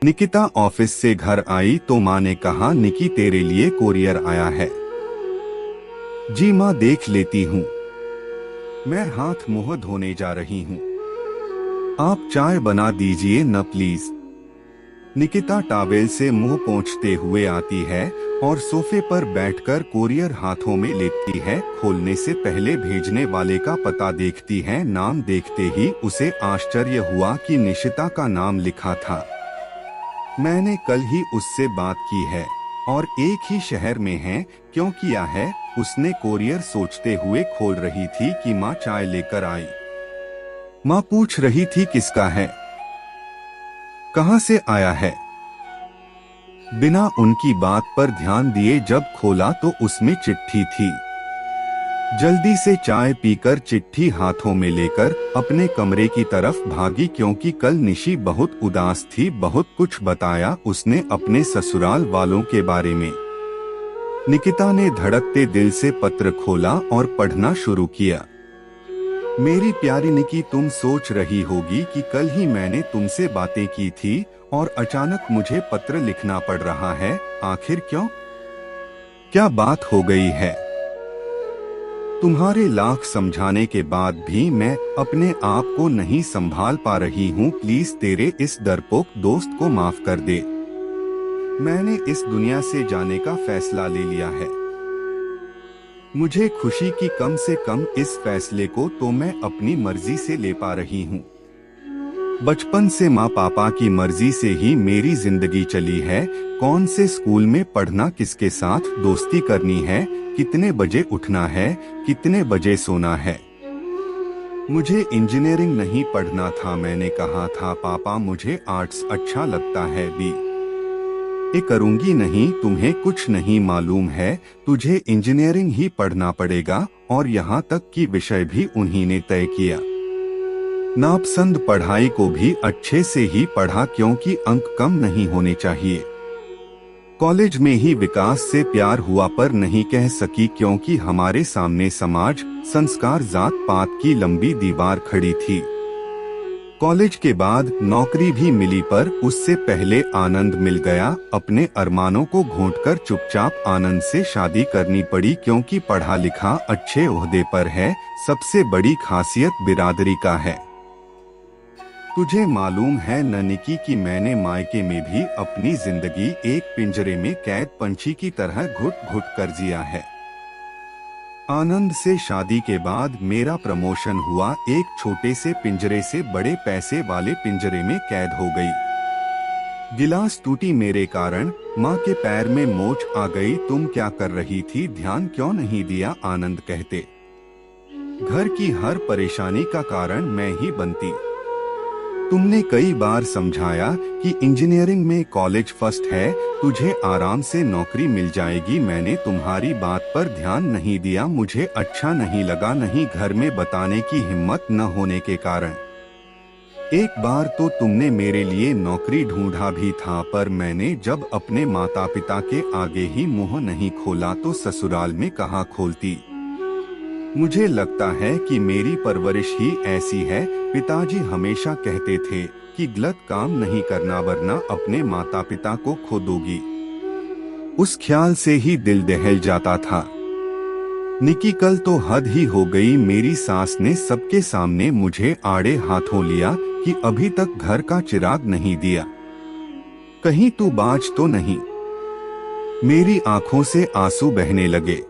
Nikita office से घर आई तो माँ ने कहा, निकी तेरे लिए कोरियर आया है। जी माँ, देख लेती हूँ। मैं हाथ मुंह धोने जा रही हूँ। आप चाय बना दीजिए न प्लीज। निकिता टॉवेल से मुंह पोंछते हुए आती है और सोफे पर बैठकर कोरियर हाथों में लेती है। खोलने से पहले भेजने वाले का पता देखती है। नाम देखते ही उसे आश्चर्य हुआ कि निशिता का नाम लिखा था। मैंने कल ही उससे बात की है और एक ही शहर में है। क्यों किया है? उसने कोरियर सोचते हुए खोल रही थी कि माँ चाय लेकर आई। माँ पूछ रही थी, किसका है, कहाँ से आया है? बिना उनकी बात पर ध्यान दिए जब खोला तो उसमें चिट्ठी थी। जल्दी से चाय पीकर चिट्ठी हाथों में लेकर अपने कमरे की तरफ भागी, क्योंकि कल निशी बहुत उदास थी। बहुत कुछ बताया उसने अपने ससुराल वालों के बारे में। निकिता ने धड़कते दिल से पत्र खोला और पढ़ना शुरू किया। मेरी प्यारी निकी, तुम सोच रही होगी कि कल ही मैंने तुमसे बातें की थी और अचानक मुझे पत्र लिखना पड़ रहा है। आखिर क्यों? क्या बात हो गई है? तुम्हारे लाख समझाने के बाद भी मैं अपने आप को नहीं संभाल पा रही हूँ। प्लीज तेरे इस डरपोक दोस्त को माफ कर दे। मैंने इस दुनिया से जाने का फैसला ले लिया है। मुझे खुशी की कम से कम इस फैसले को तो मैं अपनी मर्जी से ले पा रही हूँ। बचपन से माँ पापा की मर्जी से ही मेरी जिंदगी चली है। कौन से स्कूल में पढ़ना, किसके साथ दोस्ती करनी है, कितने बजे उठना है, कितने बजे सोना है। मुझे इंजीनियरिंग नहीं पढ़ना था। मैंने कहा था, पापा मुझे आर्ट्स अच्छा लगता है, BA करूंगी। नहीं, तुम्हें कुछ नहीं मालूम है, तुझे इंजीनियरिंग ही पढ़ना पड़ेगा। और यहाँ तक कि विषय भी उन्हीं ने तय किया। नापसंद पढ़ाई को भी अच्छे से ही पढ़ा, क्योंकि अंक कम नहीं होने चाहिए। कॉलेज में ही विकास से प्यार हुआ, पर नहीं कह सकी, क्योंकि हमारे सामने समाज, संस्कार, जात पात की लंबी दीवार खड़ी थी। कॉलेज के बाद नौकरी भी मिली, पर उससे पहले आनंद मिल गया। अपने अरमानों को घोंटकर चुपचाप आनंद से शादी करनी पड़ी, क्योंकि पढ़ा लिखा, अच्छे ओहदे पर है। सबसे बड़ी खासियत बिरादरी का है। तुझे मालूम है न निकी कि मैंने मायके में भी अपनी जिंदगी एक पिंजरे में कैद पंछी की तरह घुट घुट कर जिया है। आनंद से शादी के बाद मेरा प्रमोशन हुआ। एक छोटे से पिंजरे से बड़े पैसे वाले पिंजरे में कैद हो गई। गिलास टूटी मेरे कारण, माँ के पैर में मोच आ गई। तुम क्या कर रही थी, ध्यान क्यों नहीं दिया? आनंद कहते। घर की हर परेशानी का कारण मैं ही बनती। तुमने कई बार समझाया कि इंजीनियरिंग में कॉलेज फर्स्ट है, तुझे आराम से नौकरी मिल जाएगी। मैंने तुम्हारी बात पर ध्यान नहीं दिया। मुझे अच्छा नहीं लगा, नहीं घर में बताने की हिम्मत न होने के कारण। एक बार तो तुमने मेरे लिए नौकरी ढूंढा भी था, पर मैंने जब अपने माता पिता के आगे ही मुंह नहीं खोला तो ससुराल में कहाँ खोलती। मुझे लगता है कि मेरी परवरिश ही ऐसी है। पिताजी हमेशा कहते थे कि गलत काम नहीं करना, वरना अपने माता पिता को खो दोगी। उस ख्याल से ही दिल दहल जाता था। निकी, कल तो हद ही हो गई। मेरी सास ने सबके सामने मुझे आड़े हाथों लिया कि अभी तक घर का चिराग नहीं दिया। कहीं तू बाज तो नहीं? मेरी आंखों से आंसू बहने लगे।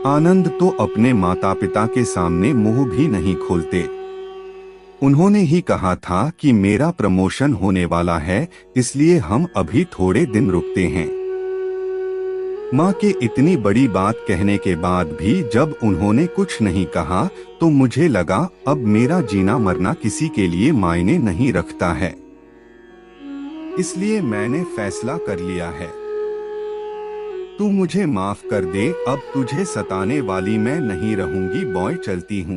आनंद तो अपने माता पिता के सामने मुंह भी नहीं खोलते। उन्होंने ही कहा था कि मेरा प्रमोशन होने वाला है, इसलिए हम अभी थोड़े दिन रुकते हैं। माँ के इतनी बड़ी बात कहने के बाद भी जब उन्होंने कुछ नहीं कहा तो मुझे लगा अब मेरा जीना मरना किसी के लिए मायने नहीं रखता है। इसलिए मैंने फैसला कर लिया है। तू मुझे माफ कर दे, अब तुझे सताने वाली मैं नहीं रहूंगी। बॉय, चलती हूँ।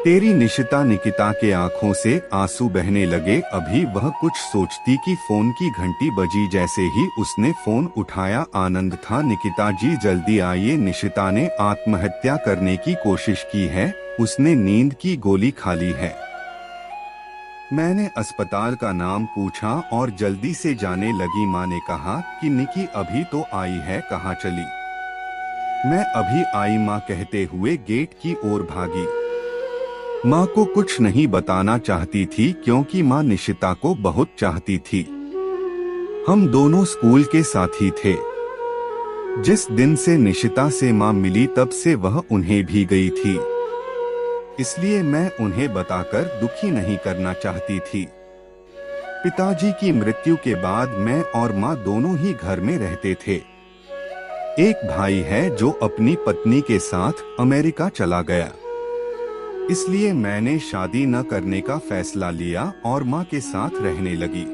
तेरी निशिता। निकिता के आंखों से आंसू बहने लगे। अभी वह कुछ सोचती कि फोन की घंटी बजी। जैसे ही उसने फोन उठाया, आनंद था। निकिता जी जल्दी आइए, निशिता ने आत्महत्या करने की कोशिश की है। उसने नींद की गोली खा ली है। मैंने अस्पताल का नाम पूछा और जल्दी से जाने लगी। माँ ने कहा कि निकी अभी तो आई है, कहाँ चली? मैं अभी आई माँ कहते हुए गेट की ओर भागी। माँ को कुछ नहीं बताना चाहती थी क्योंकि माँ निशिता को बहुत चाहती थी। हम दोनों स्कूल के साथी थे। जिस दिन से निशिता से माँ मिली तब से वह उन्हें भी गई थी, इसलिए मैं उन्हें बताकर दुखी नहीं करना चाहती थी। पिताजी की मृत्यु के बाद मैं और माँ दोनों ही घर में रहते थे। एक भाई है जो अपनी पत्नी के साथ अमेरिका चला गया, इसलिए मैंने शादी न करने का फैसला लिया और माँ के साथ रहने लगी।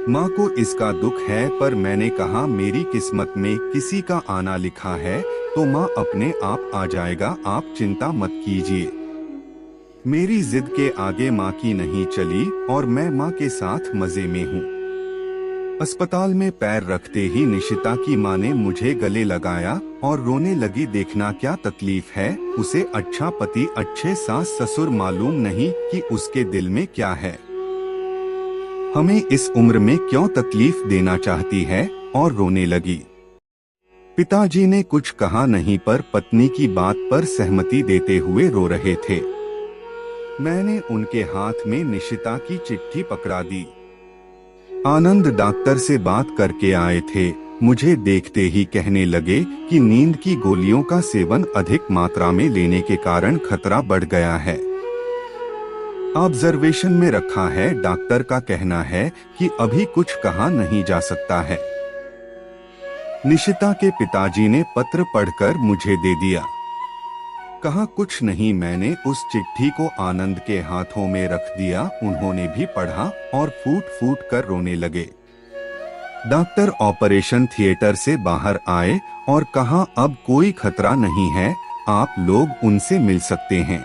माँ को इसका दुख है, पर मैंने कहा मेरी किस्मत में किसी का आना लिखा है तो माँ अपने आप आ जाएगा, आप चिंता मत कीजिए। मेरी जिद के आगे माँ की नहीं चली और मैं माँ के साथ मजे में हूँ। अस्पताल में पैर रखते ही निशिता की माँ ने मुझे गले लगाया और रोने लगी। देखना क्या तकलीफ है, उसे अच्छा पति अच्छे सास ससुर मालूम नहीं कि उसके दिल में क्या है। हमें इस उम्र में क्यों तकलीफ देना चाहती है, और रोने लगी। पिताजी ने कुछ कहा नहीं पर पत्नी की बात पर सहमति देते हुए रो रहे थे। मैंने उनके हाथ में निशिता की चिट्ठी पकड़ा दी। आनंद डॉक्टर से बात करके आए थे। मुझे देखते ही कहने लगे कि नींद की गोलियों का सेवन अधिक मात्रा में लेने के कारण खतरा बढ़ गया है, ऑब्जर्वेशन में रखा है। डॉक्टर का कहना है कि अभी कुछ कहा नहीं जा सकता है। निशिता के पिताजी ने पत्र पढ़कर मुझे दे दिया। कहा कुछ नहीं। मैंने उस चिट्ठी को आनंद के हाथों में रख दिया। उन्होंने भी पढ़ा और फूट फूट कर रोने लगे। डॉक्टर ऑपरेशन थिएटर से बाहर आए और कहा अब कोई खतरा नहीं है, आप लोग उनसे मिल सकते हैं।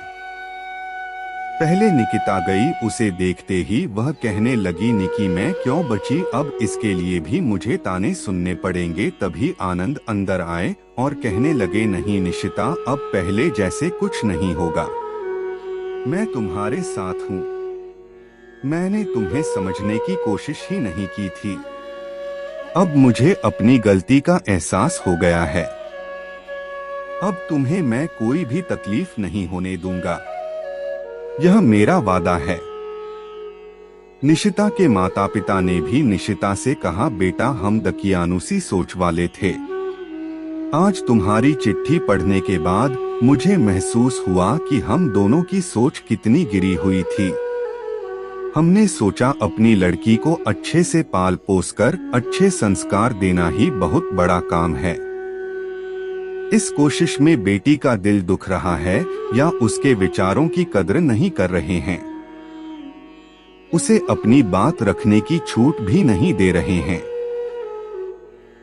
पहले निकिता गई, उसे देखते ही वह कहने लगी निकी मैं क्यों बची, अब इसके लिए भी मुझे ताने सुनने पड़ेंगे। तभी आनंद अंदर आए और कहने लगे नहीं निशिता, अब पहले जैसे कुछ नहीं होगा, मैं तुम्हारे साथ हूँ। मैंने तुम्हें समझने की कोशिश ही नहीं की थी। अब मुझे अपनी गलती का एहसास हो गया है। अब तुम्हें मैं कोई भी तकलीफ नहीं होने दूंगा, यह मेरा वादा है। निशिता के माता पिता ने भी निशिता से कहा बेटा हम दकियानुसी सोच वाले थे। आज तुम्हारी चिट्ठी पढ़ने के बाद मुझे महसूस हुआ कि हम दोनों की सोच कितनी गिरी हुई थी। हमने सोचा अपनी लड़की को अच्छे से पाल पोस कर अच्छे संस्कार देना ही बहुत बड़ा काम है। इस कोशिश में बेटी का दिल दुख रहा है या उसके विचारों की कद्र नहीं कर रहे हैं, उसे अपनी बात रखने की छूट भी नहीं दे रहे हैं।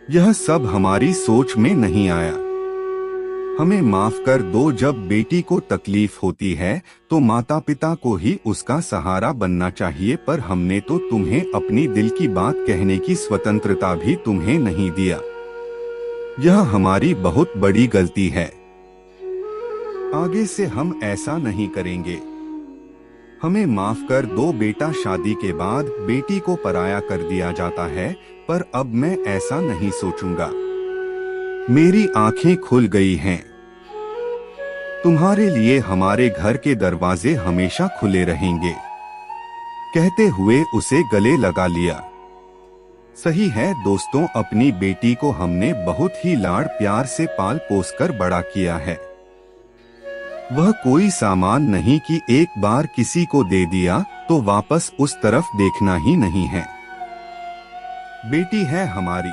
यह सब हमारी सोच में नहीं आया। हमें माफ कर दो। जब बेटी को तकलीफ होती है तो माता पिता को ही उसका सहारा बनना चाहिए, पर हमने तो तुम्हें अपनी दिल की बात कहने की स्वतंत्रता भी तुम्हें नहीं दिया। यह हमारी बहुत बड़ी गलती है। आगे से हम ऐसा नहीं करेंगे। हमें माफ कर दो बेटा। शादी के बाद बेटी को पराया कर दिया जाता है, पर अब मैं ऐसा नहीं सोचूंगा। मेरी आंखें खुल गई हैं। तुम्हारे लिए हमारे घर के दरवाजे हमेशा खुले रहेंगे। कहते हुए उसे गले लगा लिया। सही है दोस्तों, अपनी बेटी को हमने बहुत ही लाड़ प्यार से पाल पोस कर बड़ा किया है। वह कोई सामान नहीं कि एक बार किसी को दे दिया तो वापस उस तरफ देखना ही नहीं है। बेटी है हमारी,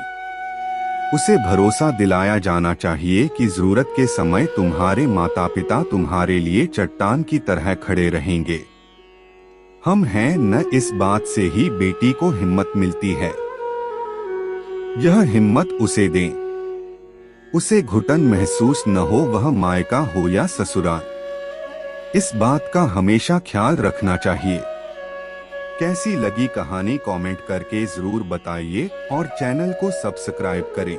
उसे भरोसा दिलाया जाना चाहिए कि जरूरत के समय तुम्हारे माता पिता तुम्हारे लिए चट्टान की तरह खड़े रहेंगे। हम हैं न, इस बात से ही बेटी को हिम्मत मिलती है। यह हिम्मत उसे दें। उसे घुटन महसूस न हो, वह मायका हो या ससुराल। इस बात का हमेशा ख्याल रखना चाहिए। कैसी लगी कहानी कमेंट करके जरूर बताइए और चैनल को सब्सक्राइब करें।